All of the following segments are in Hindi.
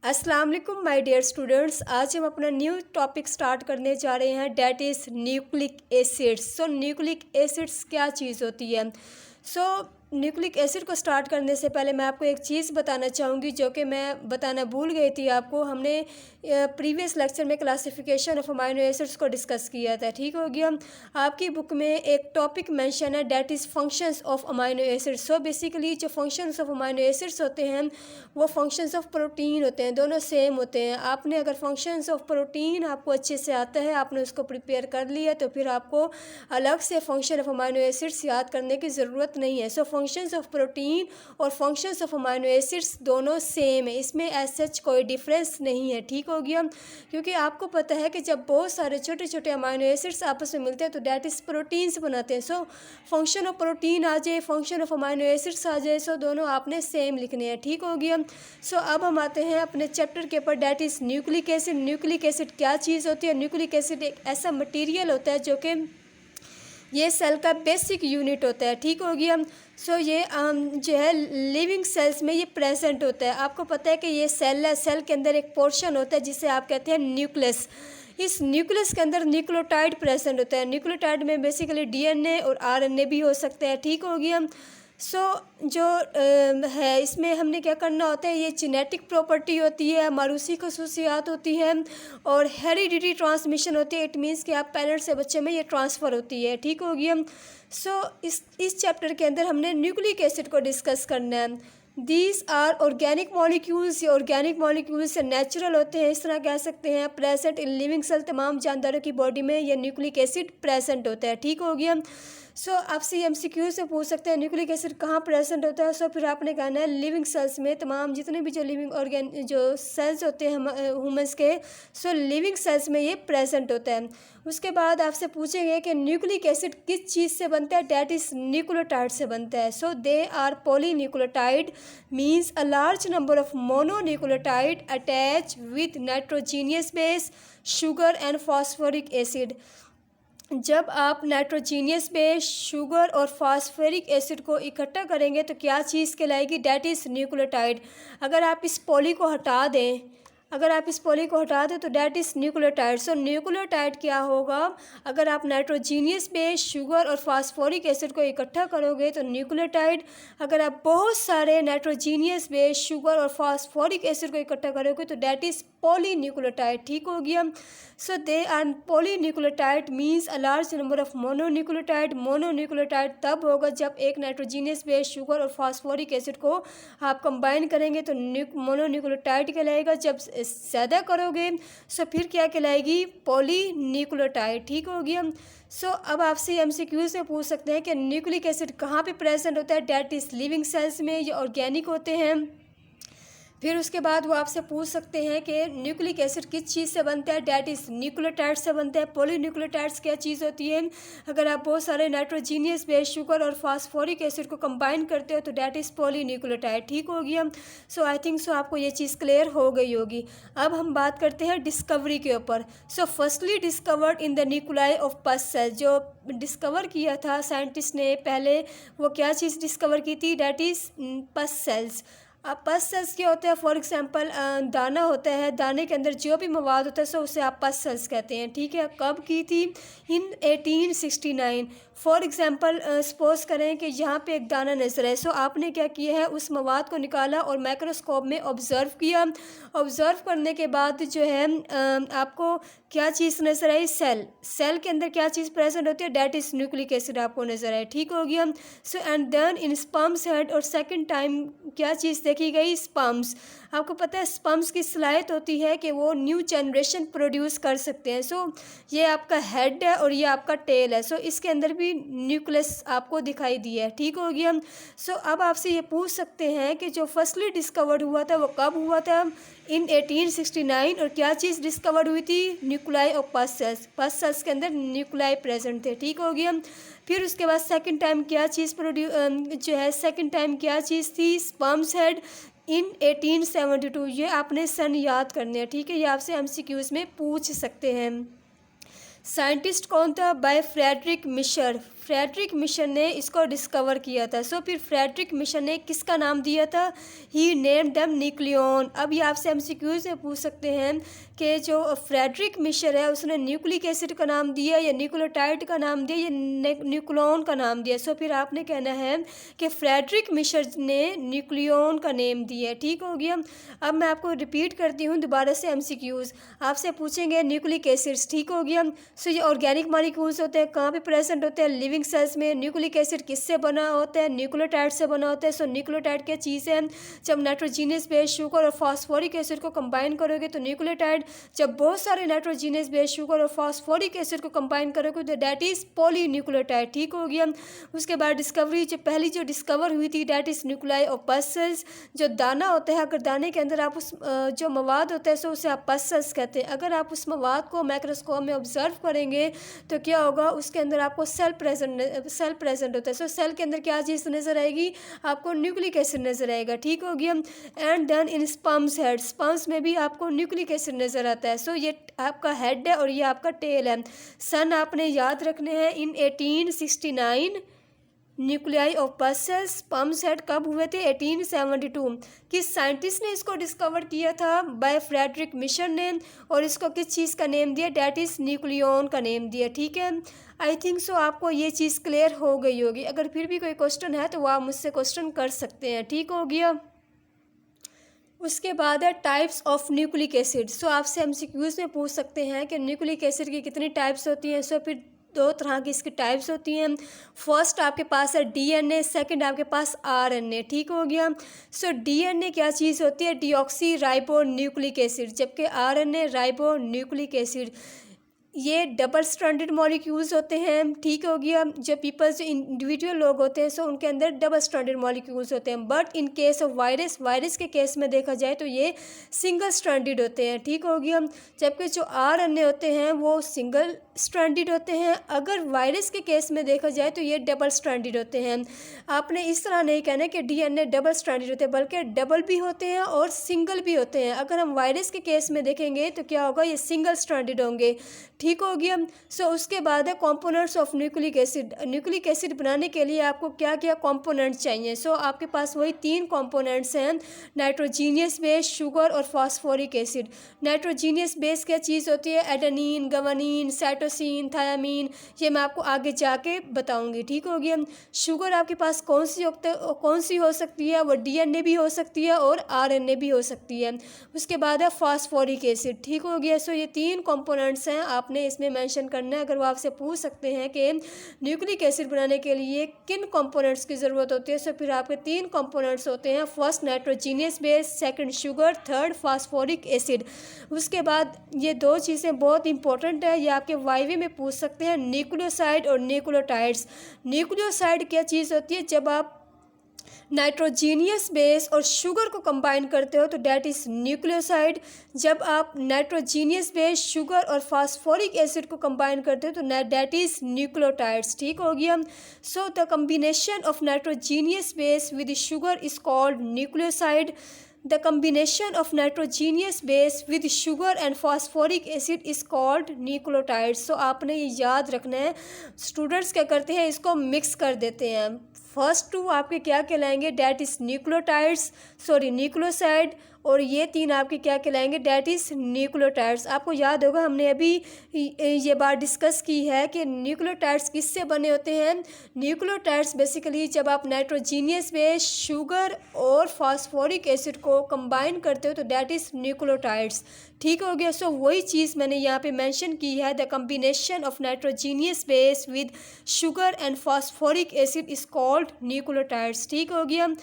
अस्सलाम वालेकुम माय डियर स्टूडेंट्स। आज हम अपना न्यू टॉपिक स्टार्ट करने जा रहे हैं, that is nucleic acids. So nucleic acids क्या चीज़ होती है? सो न्यूक्लिक एसिड को स्टार्ट करने से पहले मैं आपको एक चीज़ बताना चाहूँगी जो कि मैं बताना भूल गई थी आपको। हमने प्रीवियस लेक्चर में क्लासिफिकेशन ऑफ अमाइनो एसिड्स को डिस्कस किया था, ठीक हो गया। आपकी बुक में एक टॉपिक मेंशन है, that is functions of amino acids. So basically जो फंक्शंस ऑफ अमाइनो एसिड्स होते हैं वो फंक्शंस ऑफ प्रोटीन होते हैं, दोनों सेम होते हैं। आपने अगर फंक्शंस ऑफ प्रोटीन आपको अच्छे से आता है, आपने उसको प्रिपेयर कर लिया, तो फिर आपको अलग से फंक्शन ऑफ अमाइनो एसिड्स याद करने की ज़रूरत नहीं है। सो फंक्शंस ऑफ प्रोटीन और फंक्शंस ऑफ अमाइनो एसिड्स दोनों सेम है, इसमें एज सच कोई डिफरेंस नहीं है, ठीक हो गया। क्योंकि आपको पता है कि जब बहुत सारे छोटे छोटे अमाइनो एसिड्स आपस में मिलते हैं तो डैट इज़ प्रोटीन्स बनाते हैं। सो फंक्शन ऑफ प्रोटीन आ जाए, फंक्शन ऑफ अमाइनो एसिड्स आ जाए, सो दोनों आपने सेम लिखने हैं, ठीक हो गया। सो अब हम आते हैं अपने चैप्टर के ऊपर, that is nucleic acid. Nucleic acid क्या चीज़ होती है? न्यूक्लिक एसिड एक ऐसा मटेरियल होता है जो कि ये सेल का बेसिक यूनिट होता है, ठीक हो गया। सो ये जो है लिविंग सेल्स में ये प्रेजेंट होता है। आपको पता है कि ये सेल है, सेल के अंदर एक पोर्शन होता है जिसे आप कहते हैं न्यूक्लियस। इस न्यूक्लियस के अंदर न्यूक्लियोटाइड प्रेजेंट होता है। न्यूक्लियोटाइड में बेसिकली डीएनए और आरएनए भी हो सकते हैं, ठीक हो गया। सो जो है इसमें हमने क्या करना होता है, ये जेनेटिक प्रॉपर्टी होती है, मारूसी खसूसियात होती है और हेरिडिटी ट्रांसमिशन होती है। इट मीन्स कि आप पेरेंट्स से बच्चे में ये ट्रांसफ़र होती है, ठीक हो गया। सो इस चैप्टर के अंदर हमने न्यूक्लिक एसिड को डिस्कस करना है। These are organic molecules. ये ऑर्गेनिक मॉलिक्यूल्स नेचुरल होते हैं, इस तरह कह सकते हैं। प्रेजेंट इन लिविंग सेल, तमाम जानदारों की बॉडी में ये न्यूक्लिक एसिड प्रेजेंट होता है, ठीक हो गया। सो आपसे एमसीक्यू से पूछ सकते हैं न्यूक्लिक एसिड कहाँ प्रेजेंट होता है। सो फिर आपने कहना है लिविंग सेल्स में, तमाम जितने भी जो लिविंग ऑर्गेन जो सेल्स होते हैं ह्यूमंस के, सो लिविंग सेल्स में ये प्रेजेंट होता है। उसके बाद आपसे पूछेंगे कि न्यूक्लिक एसिड किस चीज़ से बनता है, डैट इज़ न्यूक्लियोटाइड से बनता है। So they are polynucleotide, means a large number of mononucleotide attach with nitrogenous base, sugar and phosphoric acid. जब आप नाइट्रोजीनियस बेस, शुगर और फास्फोरिक एसिड को इकट्ठा करेंगे तो क्या चीज़ कहलाएगी, डैट इज़ न्यूक्लियोटाइड। अगर आप इस पॉली को हटा दें, अगर आप इस पॉली को हटा दें तो that is nucleotide. So nucleotide क्या होगा, अगर आप नाइट्रोजीनियस बेस, शुगर और फास्फोरिक एसिड को इकट्ठा करोगे तो न्यूक्लियोटाइड। अगर आप बहुत सारे नाइट्रोजीनियस बेस, शुगर और फास्फोरिक एसिड को इकट्ठा करोगे तो डैट इज़ पॉलीन्यूक्लियोटाइड, ठीक हो गया। So they are polynucleotide means a large number of mononucleotide. Mononucleotide तब होगा जब एक नाइट्रोजीनियस बेस, शुगर और फास्फोरिक एसिड को आप कंबाइन करेंगे तो मोनोन्यूक्लियोटाइड कहलाएगा। जब ज़्यादा करोगे सो फिर क्या कहलाएगी, पॉलीन्यूक्लियोटाइड, ठीक हो गया। सो अब आपसे एमसीक्यू से पूछ सकते हैं कि न्यूक्लिक एसिड कहाँ पे प्रेजेंट होता है, डैट इज़ लिविंग सेल्स में, ये ऑर्गेनिक होते हैं। फिर उसके बाद वो आपसे पूछ सकते हैं कि न्यूक्लिक एसिड किस चीज़ से बनता है, डैट इज़ न्यूक्लियोटाइड से बनता है। पॉलीन्यूक्लियोटाइड्स क्या चीज़ होती है, अगर आप बहुत सारे नाइट्रोजीनियस बेस, शुगर और फास्फोरिक एसिड को कंबाइन करते हो तो डैट इज़ पॉलीन्यूक्लियोटाइड, ठीक हो गया। सो आई थिंक सो आपको ये चीज़ क्लियर हो गई होगी। अब हम बात करते हैं डिस्कवरी के ऊपर। So firstly discovered in the nuclei of pus cell. जो डिस्कवर किया था साइंटिस्ट ने पहले, वो क्या चीज़ डिस्कवर की थी, डैट इज़ पस सेल्स। अब पस सेल्स क्या होते हैं, फॉर एग्जांपल दाना होता है, दाने के अंदर जो भी मवाद होता है सो उसे आप पस सेल्स कहते हैं, ठीक है। कब की थी, इन 1869। फॉर एग्जांपल सपोज करें कि यहाँ पे एक दाना नजर है, सो आपने क्या किया है, उस मवाद को निकाला और माइक्रोस्कोप में ऑब्जर्व किया। ऑब्जर्व करने के बाद जो है आपको क्या चीज़ नजर आई, सेल। सेल के अंदर क्या चीज़ प्रेजेंट होती है, डैट इज़ न्यूक्लिक एसिड आपको नजर आए, ठीक हो गया। So and then in sperms head, और सेकंड टाइम क्या चीज़ देखी गई, स्पर्म्स। आपको पता है स्पर्म्स की सलाहियत होती है कि वो न्यू जनरेशन प्रोड्यूस कर सकते हैं। सो ये आपका हेड है और ये आपका टेल है। सो इसके अंदर भी न्यूक्लियस आपको दिखाई दिया है, ठीक हो गया। सो अब आपसे ये पूछ सकते हैं कि जो फर्स्टली डिस्कवर्ड हुआ था वो कब हुआ था, इन 1869। और क्या चीज़ डिस्कवर्ड हुई थी, न्यूक्लाई ऑफ पस सेल्स। पस सेल्स के अंदर न्यूक्लाई प्रेजेंट थे, ठीक हो गया। फिर उसके बाद सेकंड टाइम क्या चीज़ जो है सेकंड टाइम क्या चीज़ थी, स्पर्म्स हेड इन 1872। ये आपने सन याद करने हैं, ठीक है, ये आपसे एमसीक्यूज़ में पूछ सकते हैं। साइंटिस्ट कौन था, by Friedrich Miescher. Friedrich Miescher ने इसको डिस्कवर किया था। सो फिर फ्रेडरिक मिशन ने किसका नाम दिया था? ही नेम देम न्यूक्लियन। अब ये आपसे MCQ से पूछ सकते हैं कि जो फ्रेडरिक मिशन है उसने न्यूक्लिक एसिड का नाम दिया या न्यूक्लियोटाइड का नाम दिया या न्यूक्लियन का नाम दिया। सो फिर आपने कहना है कि फ्रेडरिक मिशन ने न्यूक्लियन का नेम दिया। ठीक हो गया। अब मैं आपको रिपीट करती हूँ दोबारा से MCQs आपसे पूछेंगे न्यूक्लिक एसिड्स। ठीक हो गया। सो ये ऑर्गेनिक मॉलिक्यूल्स होते हैं, कहाँ पे प्रेजेंट होते हैं? लिविंग सेल्स में। न्यूक्लिक एसिड किससे बना होता है? न्यूक्लियोटाइड से बना होता है। सो न्यूक्लियोटाइड क्या चीज़ है? जब नाइट्रोजीनियस बेस शुगर और फास्फोरिक एसिड को कंबाइन करोगे तो न्यूक्लियोटाइड। जब बहुत सारे नाइट्रोजीनियस बेस शुगर और फास्फोरिक एसिड को कंबाइन करोगे तो दैट इज पॉलीन्यूक्लियोटाइड। ठीक हो गया। उसके बाद डिस्कवरी पहली जो डिस्कवर हुई थी that is nuclei of pulses. जो दाना होता है, अगर दाने के अंदर आप उस जो मवाद होता है सो उसे आप पल्सेस कहते हैं। अगर आप उस मवाद को माइक्रोस्कोप में ऑब्जर्व करेंगे तो क्या होगा? उसके अंदर आपको सेल प्रेजेंट होता है। सो सेल के अंदर क्या चीज़ नज़र आएगी? आपको न्यूक्लिक एसिड नज़र आएगा। ठीक हो गया। And then in sperms head, sperms में भी आपको न्यूक्लिक एसिड नज़र आता है। सो ये आपका हेड है और ये आपका टेल है। सन आपने याद रखने हैं इन 1869 nuclei of pulses sperms head कब हुए थे? 1872। किस साइंटिस्ट ने इसको डिस्कवर किया था? बाय फ्रेडरिक मिशन ने। और इसको किस चीज़ का नेम दिया? डेट इज़ न्यूक्लियन का नेम दिया। ठीक है। आई थिंक सो आपको ये चीज़ क्लियर हो गई होगी। अगर फिर भी कोई क्वेश्चन है तो वो आप मुझसे क्वेश्चन कर सकते हैं। ठीक हो गया। उसके बाद है टाइप्स ऑफ न्यूक्लिक एसिड। सो आपसे MCQs में पूछ सकते हैं कि न्यूक्लिक एसिड की कितनी टाइप्स होती हैं। सो फिर दो तरह की इसकी टाइप्स होती हैं। फर्स्ट आपके पास है DNA, सेकंड आपके पास RNA। ठीक हो गया। सो DNA क्या चीज़ होती है? Deoxy ribo nucleic acid. जबकि RNA राइबो न्यूक्लिक एसिड ये डबल स्ट्रैंडेड मॉलिक्यूल्स होते हैं। ठीक हो गया। जो पीपल्स जो इंडिविजुअल लोग होते हैं सो उनके अंदर डबल स्ट्रैंडेड मॉलिक्यूल्स होते हैं। But in case of virus के केस में देखा जाए तो ये सिंगल स्ट्रैंडेड होते हैं। ठीक हो गया। जबकि जो RNA होते हैं वो सिंगल स्ट्रैंडेड होते हैं। अगर वायरस के केस में देखा जाए तो ये डबल स्ट्रैंडेड होते हैं। आपने इस तरह नहीं कहना कि DNA डबल स्ट्रैंडेड होते हैं, बल्कि डबल भी होते हैं और सिंगल भी होते हैं। अगर हम वायरस के केस में देखेंगे तो क्या होगा? ये सिंगल स्ट्रैंडेड होंगे। ठीक हो गया। सो उसके बाद है components of nucleic acid. Nucleic acid बनाने के लिए आपको क्या क्या कंपोनेंट्स चाहिए? सो आपके पास वही 3 कंपोनेंट्स हैं, नाइट्रोजीनियस बेस, शुगर और फास्फोरिक एसिड। नाइट्रोजीनियस बेस क्या चीज़ होती है? Adenine, guanine, cytosine, thymine. ये मैं आपको आगे जाके बताऊंगी। ठीक हो गया। शुगर आपके पास कौन सी हो सकती है? वो DNA भी हो सकती है और RNA भी हो सकती है। उसके बाद है फास्फोरिक एसिड। ठीक हो गया। सो ये 3 कंपोनेंट्स हैं, आपने इसमें मेंशन करना है। अगर वो आपसे पूछ सकते हैं कि न्यूक्लिक एसिड बनाने के लिए किन कंपोनेंट्स की ज़रूरत होती है, तो फिर आपके 3 कंपोनेंट्स होते हैं। First nitrogenous base, second sugar, third phosphoric acid. उसके बाद ये 2 चीज़ें बहुत इंपॉर्टेंट है, ये आपके वाइवे में पूछ सकते हैं, न्यूक्लियोसाइड और न्यूक्लियोटाइड्स। न्यूक्लियोसाइड क्या चीज़ होती है? जब आप नाइट्रोजीनियस बेस और शुगर को कंबाइन करते हो तो डेट इज़ न्यूक्लियोसाइड। जब आप नाइट्रोजीनियस बेस, शुगर और फास्फोरिक एसिड को कंबाइन करते हो तो डेट इज़ न्यूक्लियोटाइड्स। ठीक हो गया। So the combination of nitrogenous base with sugar is called nucleoside. The combination of nitrogenous base with sugar and phosphoric acid is called nucleotides। So आपने ये याद रखना है। स्टूडेंट्स क्या करते हैं? इसको मिक्स कर देते हैं। फर्स्ट 2 आपके क्या कहलाएंगे? That is nucleoside. और ये 3 आपके क्या कहलाएंगे? That is nucleotides. आपको याद होगा हमने अभी ये बात डिस्कस की है कि न्यूक्लियोटाइड्स किससे बने होते हैं। न्यूक्लियोटाइड्स बेसिकली जब आप नाइट्रोजीनियस बेस, शुगर और फास्फोरिक एसिड को कंबाइन करते हो तो डेट इज़ न्यूक्लियोटाइड्स। ठीक हो गया। सो वही चीज़ मैंने यहाँ पे मेंशन की है, the combination of nitrogenous base with sugar and phosphoric acid is called nucleotides. ठीक हो गया।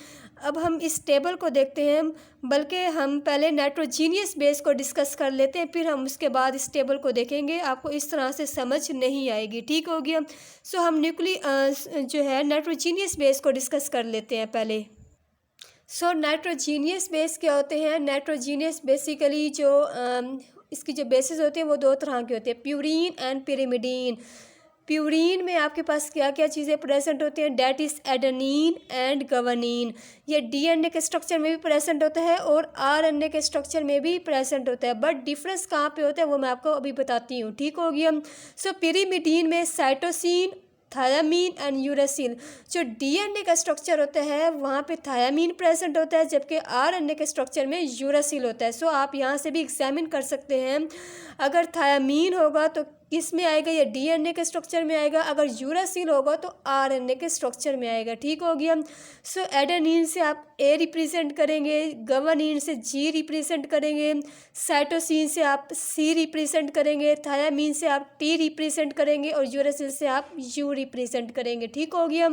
अब हम इस टेबल को देखते हैं, बल्कि हम पहले नाइट्रोजीनियस बेस को डिस्कस कर लेते हैं, फिर हम उसके बाद इस टेबल को देखेंगे। आपको इस तरह से समझ नहीं आएगी। ठीक हो गया। सो हम जो है नाइट्रोजीनियस बेस को डिस्कस कर लेते हैं पहले। सो नाइट्रोजीनियस बेस क्या होते हैं? नाइट्रोजीनियस बेसिकली जो इसकी जो बेसिस होते हैं वो 2 तरह के होते हैं, प्यूरीन एंड पिरिमिडीन। प्यूरीन में आपके पास क्या क्या चीज़ें प्रेजेंट होती हैं? That is adenine and guanine. ये DNA के स्ट्रक्चर में भी प्रेजेंट होता है और RNA के स्ट्रक्चर में भी प्रेजेंट होता है। बट डिफरेंस कहाँ पे होता है वो मैं आपको अभी बताती हूँ। ठीक हो गया। सो पिरिमिडीन में साइटोसिन, थायामीन एंड यूरेसिल। जो डीएनए का स्ट्रक्चर होता है वहाँ पे थायामीन प्रेजेंट होता है, जबकि आरएनए के स्ट्रक्चर में यूरेसिल होता है। सो आप यहाँ से भी एग्जामिन कर सकते हैं, अगर थायामीन होगा तो किस में आएगा, ये डीएनए के स्ट्रक्चर में आएगा, अगर यूरासिल होगा तो आरएनए के स्ट्रक्चर में आएगा। ठीक हो गया। सो एडेनिन से आप ए रिप्रेजेंट करेंगे, गवानीन से जी रिप्रेजेंट करेंगे, साइटोसिन से आप सी रिप्रेजेंट करेंगे, थायामीन से आप टी रिप्रेजेंट करेंगे और यूरासिल से आप यू रिप्रेजेंट करेंगे। ठीक हो गया।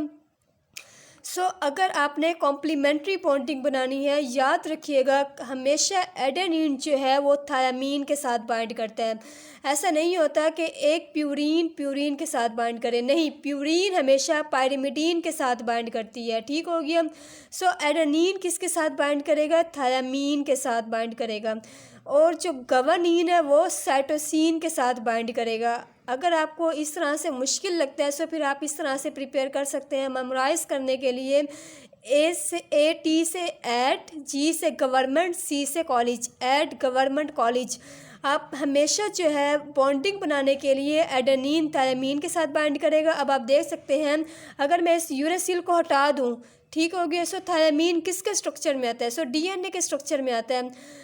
सो अगर आपने कॉम्प्लीमेंट्री बॉन्डिंग बनानी है, याद रखिएगा हमेशा एडेनिन जो है वो थायामीन के साथ बाइंड करता है। ऐसा नहीं होता कि एक प्यूरीन के साथ बाइंड करे, नहीं, प्यूरीन हमेशा पायरिमिडीन के साथ बाइंड करती है। ठीक हो गया। सो एडेनिन किसके साथ बाइंड करेगा, थायामीन के साथ बाइंड करेगा, और जो गवानीन है वो साइटोसिन के साथ बाइंड करेगा। अगर आपको इस तरह से मुश्किल लगता है तो फिर आप इस तरह से प्रिपेयर कर सकते हैं मेमोराइज़ करने के लिए। ए टी से एट, जी से गवर्नमेंट, सी से कॉलेज, एट गवर्नमेंट कॉलेज। आप हमेशा जो है बॉन्डिंग बनाने के लिए एडेनिन थायामीन के साथ बाइंड करेगा। अब आप देख सकते हैं अगर मैं इस यूरेसिल को हटा दूं, ठीक हो गया। सो थायामीन किसके स्ट्रक्चर में आता है, सो डीएनए के स्ट्रक्चर में आता है।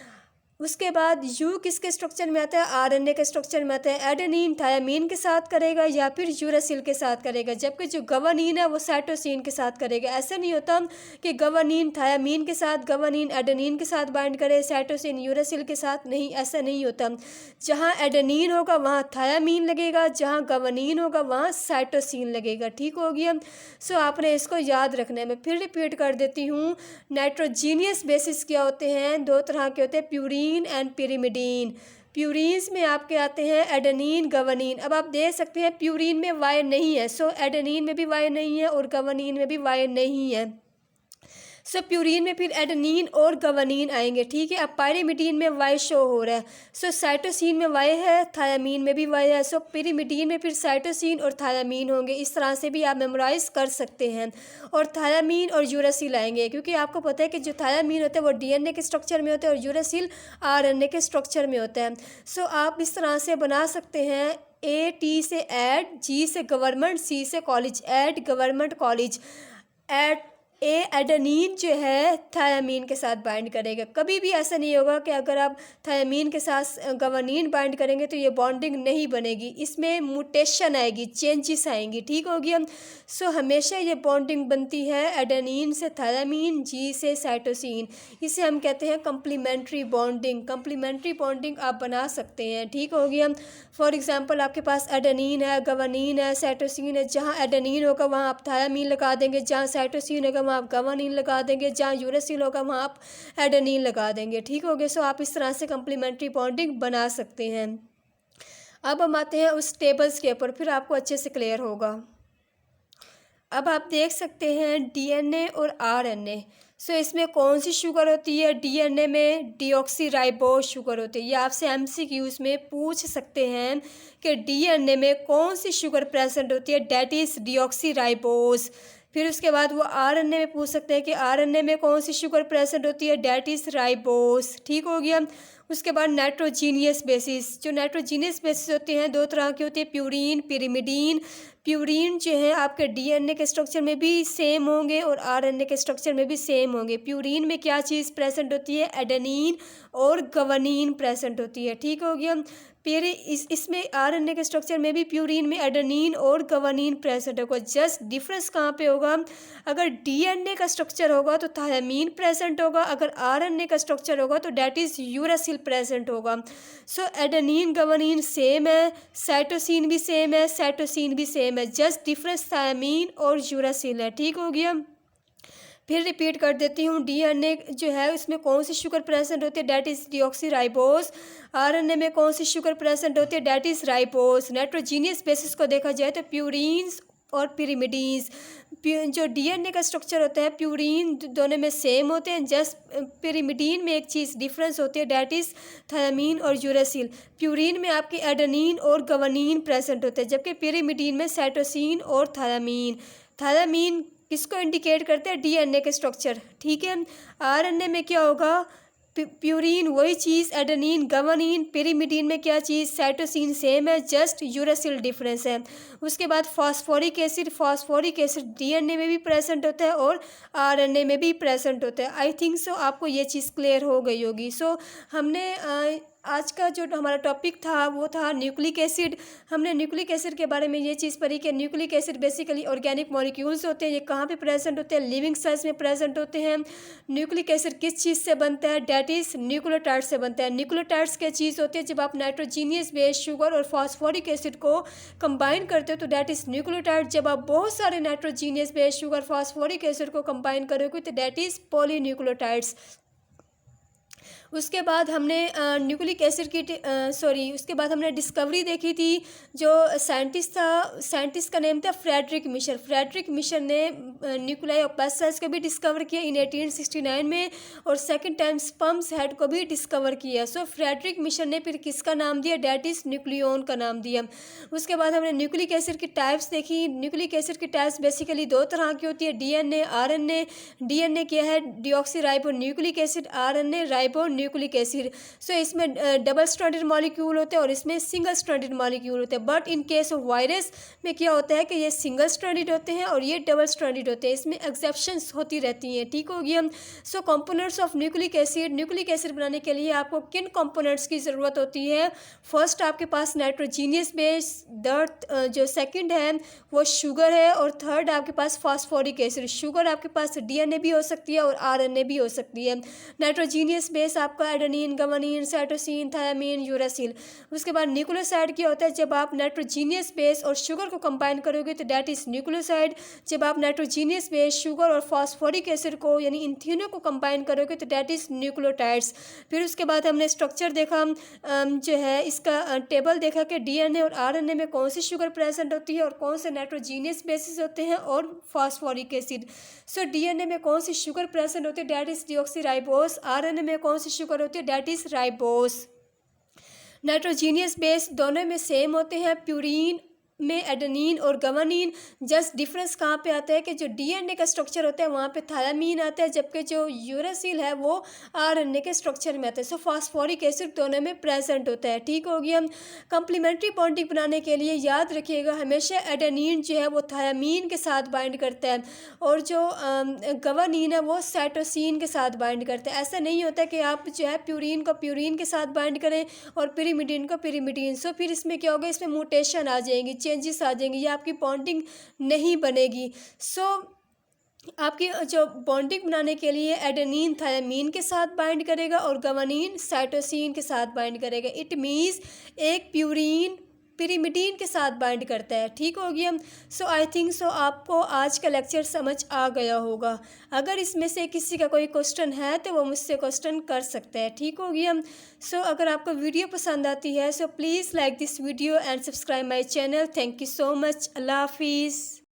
उसके बाद यू किसके स्ट्रक्चर में आता है, आरएनए के स्ट्रक्चर में आता है। एडेनिन थायामीन के साथ करेगा या फिर यूरासिल के साथ करेगा, जबकि जो गवानीन है वो साइटोसिन के साथ करेगा। ऐसा नहीं होता कि गवानीन थायामीन के साथ, गवानीन एडेनिन के साथ बाइंड करे, साइटोसिन यूरासिल के साथ, नहीं, ऐसा नहीं होता। जहाँ एडेनिन होगा वहाँ थायामीन लगेगा, जहाँ गवानीन होगा वहाँ साइटोसिन लगेगा। ठीक हो गया। सो आपने इसको याद रखना है। मैं फिर रिपीट कर देती हूँ, नाइट्रोजीनियस बेसिस क्या होते हैं, दो तरह के होते हैं, प्यूरीन एंड पिरिमिडीन। प्यूरीन्स में आपके आते हैं एडेनिन, गवानीन। अब आप देख सकते हैं प्यूरीन में वाई नहीं है, सो एडेनिन में भी वाई नहीं है और गवानीन में भी वाई नहीं है। सो प्यूरीन में फिर एडेनिन और गवानीन आएंगे। ठीक है। अब पायरिमिडीन में वाई शो हो रहा है, सो साइटोसिन में वाई है, थायामीन में भी वाई है, सो पिरिमिडीन में फिर साइटोसिन और थायामीन होंगे। इस तरह से भी आप मेमोराइज कर सकते हैं। और थायामीन और यूरासिल आएंगे, क्योंकि आपको पता है कि जो थायामीन होता है वो डीएनए के स्ट्रक्चर में होता है और यूरासिल आरएनए के स्ट्रक्चर में होता है। सो आप इस तरह से बना सकते हैं, ए टी से एट, जी से गवर्नमेंट, सी से college, at government college. At adenine जो है थायामीन के साथ बाइंड करेगा। कभी भी ऐसा नहीं होगा कि अगर आप थायामीन के साथ गवानीन बाइंड करेंगे तो ये बॉन्डिंग नहीं बनेगी, इसमें म्यूटेशन आएगी, चेंजेस आएंगी। ठीक हो गया। सो हमेशा ये बॉन्डिंग बनती है एडेनिन से थायामीन, जी से साइटोसिन। इसे हम कहते हैं कम्प्लीमेंट्री बॉन्डिंग। कम्प्लीमेंट्री बॉन्डिंग आप बना सकते हैं। ठीक हो गया। फॉर एग्जांपल आपके पास एडेनिन है, गवानीन है, साइटोसिन है, जहाँ एडेनिन होगा वहाँ आप थायामीन लगा देंगे, जहाँ साइटोसिन होगा वहाँ आप गवानीन लगा देंगे, जहाँ यूरासिल होगा वहाँ आप एडेनिन लगा देंगे। ठीक हो गया। सो आप इस तरह से कम्प्लीमेंट्री बॉन्डिंग बना सकते हैं। अब हम आते हैं उस टेबल्स के ऊपर, फिर आपको अच्छे से क्लियर होगा। अब आप देख सकते हैं डीएनए और आरएनए। सो इसमें कौन सी शुगर होती है, डीएनए में डीऑक्सीराइबोज शुगर होती है। ये आपसे एमसीक्यूज में पूछ सकते हैं कि डीएनए में कौन सी शुगर प्रेजेंट होती है, डेट इज़ डीऑक्सीराइबोज। फिर उसके बाद वो आरएनए में पूछ सकते हैं कि आरएनए में कौन सी शुगर प्रेजेंट होती है, डेट इज़ राइबोस। ठीक हो गया। उसके बाद नाइट्रोजीनियस बेसिस। जो नाइट्रोजीनियस बेसिस होते हैं दो तरह के होते हैं, प्यूरीन, पिरिमिडीन। प्यूरीन जो है आपके डीएनए के स्ट्रक्चर में भी सेम होंगे और आरएनए के स्ट्रक्चर में भी सेम होंगे। प्यूरीन में क्या चीज़ प्रेजेंट होती है, एडेनिन और गवानीन प्रेजेंट होती है। ठीक हो गया। फिर इसमें आरएनए के स्ट्रक्चर में भी प्यूरीन में एडेनिन और गवानीन प्रेजेंट होगा। जस्ट डिफरेंस कहाँ पे होगा, अगर डीएनए का स्ट्रक्चर होगा तो थायामीन प्रेजेंट होगा, अगर आरएनए का स्ट्रक्चर होगा तो डेट इज़ यूरासिल प्रेजेंट होगा। सो एडेनिन गवानीन सेम है, साइटोसिन भी सेम है, साइटोसिन भी सेम है, जस्ट डिफरेंस थायामीन और यूरासिल है। ठीक हो गया। फिर रिपीट कर देती हूँ, डीएनए जो है उसमें कौन सी शुगर प्रेजेंट होती है, डेट इज़ डीऑक्सीराइबोस। आरएनए में कौन सी शुगर प्रेजेंट होती है, that is ribose. Nitrogenous basis को देखा जाए तो प्यूरीन्स और पिरिमिडीन्स। जो डीएनए का स्ट्रक्चर होता है प्यूरीन दोनों में सेम होते हैं, जस्ट पिरिमिडीन में एक चीज़ डिफरेंस होती है, डेट इज़ थायामीन और यूरासिल। प्यूरीन में आपकी एडेनिन और गवानीन प्रेजेंट होते हैं, जबकि पिरिमिडीन में साइटोसिन और थायामीन। थायामीन किसको इंडिकेट करते हैं, डीएनए के स्ट्रक्चर। ठीक है। आरएनए में क्या होगा, प्यूरीन वही चीज़, एडेनिन, गवानीन, पिरिमिडीन में क्या चीज़, साइटोसिन सेम है, जस्ट यूरासिल डिफरेंस है। उसके बाद फॉस्फोरिक एसिड डीएनए में भी प्रेजेंट होता है और आरएनए में भी प्रेजेंट होता है। आई थिंक सो आपको ये चीज़ क्लियर हो गई होगी। सो हमने आज का जो हमारा टॉपिक था वो था न्यूक्लिक एसिड। हमने न्यूक्लिक एसिड के बारे में ये चीज़ पढ़ी कि nucleic acid basically organic molecules होते हैं। ये कहाँ पे प्रेजेंट होते हैं, लिविंग सेल्स में प्रेजेंट होते हैं। न्यूक्लिक एसिड किस चीज़ से बनता है, डैट इज़ न्यूक्लियोटाइड से बनता है। न्यूक्लियोटाइड्स क्या चीज़ होती है, जब आप नाइट्रोजीनियस बेस शुगर और फॉस्फोरिक एसिड को कंबाइन करते हो तो डैट इज़ न्यूक्लियोटाइड। जब आप बहुत सारे nitrogenous base sugar phosphoric acid को कंबाइन करोगे तो डैट इज़ पॉलीन्यूक्लियोटाइड्स। उसके बाद हमने न्यूक्लिक एसिड की उसके बाद हमने डिस्कवरी देखी थी। जो साइंटिस्ट का नेम था फ्रेडरिक मिशर ने न्यूक्लियाई ऑफ बेस्ट सेल्स को भी डिस्कवर किया इन 1869 में, और सेकंड टाइम स्पर्म्स हेड को भी डिस्कवर किया। सो फ्रेडरिक मिशर ने फिर किसका नाम दिया, डैट इज न्यूक्लियोन का नाम दिया। उसके बाद हमने न्यूक्लिक एसिड की टाइप्स देखी। न्यूक्लिक एसिड की टाइप्स बेसिकली दो तरह की होती है, डीएनए, आरएनए। डीएनए क्या है, deoxy nucleic acid, RNA ribo nucleic acid. So इसमें डबल स्ट्रैंडेड मॉलिक्यूल होते हैं और इसमें सिंगल स्ट्रैंडेड मॉलिक्यूल होते हैं। But in case of virus में क्या होता है कि ये सिंगल स्ट्रैंडेड होते हैं और ये डबल स्ट्रैंडेड होते हैं। इसमें एक्सेप्शंस होती रहती हैं, ठीक होगी हम। सो कंपोनेंट्स ऑफ न्यूक्लिक एसिड बनाने के लिए आपको किन कंपोनेंट्स की ज़रूरत होती है। फर्स्ट आपके पास नाइट्रोजीनियस बेस, जो सेकंड है वो शुगर है, और थर्ड आपके पास फास्फोरिक एसिड। शुगर आपके पास डीएनए भी हो सकती है और आरएनए भी हो सकती है। नाइट्रोजीनियस बेस आपका adenine, guanine, cytosine, thiamine, uracil. उसके बाद न्यूक्लियोसाइड क्या होता है, जब आप नाइट्रोजीनियस बेस और शुगर को कंबाइन करोगे तो डैट इज न्यूक्लियोसाइड। जब आप नाइट्रोजीनियस बेस, शुगर और फास्फोरिक एसिड को यानी इन तीनों को कंबाइन करोगे तो डैट इज न्यूक्लियोटाइड्स। फिर उसके बाद हमने स्ट्रक्चर देखा, जो है इसका टेबल देखा कि डीएनए और आरएनए में कौन सी शुगर प्रेजेंट होती है और कौन से नाइट्रोजीनियस बेसिस होते हैं और फास्फोरिक एसिड। सो डीएनए में कौन सी शुगर प्रेजेंट होती है, डैट इज डीऑक्सीराइबोस। आरएनए में कौन सी शुगर होती है, that is ribose. Nitrogenous base दोनों में सेम होते हैं, प्यूरीन में एडेनिन और गवानीन। जस्ट डिफरेंस कहाँ पे आता है कि जो डीएनए का स्ट्रक्चर होता है वहाँ पे थायामीन आता है, जबकि जो यूरासिल है वो आरएनए के स्ट्रक्चर में आता है। सो फास्फोरिक एसिड दोनों में प्रेजेंट होता है, ठीक हो गया। कंप्लीमेंट्री बॉन्डिंग बनाने के लिए याद रखिएगा हमेशा एडेनिन जो है वो थायामीन के साथ बाइंड करता है और जो गवानीन है वो साइटोसिन के साथ बाइंड करता है। ऐसा नहीं होता कि आप जो है प्यूरीन को प्यूरीन के साथ बाइंड करें और पिरिमिडीन को पिरिमिडीन। सो फिर इसमें क्या होगा, इसमें म्यूटेशन आ जाएंगी, चेंजेस आ जाएंगे, या आपकी बॉन्डिंग नहीं बनेगी। सो आपकी जो बॉन्डिंग बनाने के लिए एडेनिन थायामीन के साथ बाइंड करेगा और गवानीन साइटोसिन के साथ बाइंड करेगा। इट मीन्स एक प्यूरीन पिरिमिडीन के साथ बाइंड करता है, ठीक हो गया। सो आई थिंक सो आपको आज का लेक्चर समझ आ गया होगा। अगर इसमें से किसी का कोई क्वेश्चन है तो वो मुझसे क्वेश्चन कर सकता है, ठीक हो गया। सो अगर आपको वीडियो पसंद आती है so please like this video and subscribe my channel. Thank you so much. Allah हाफिज़।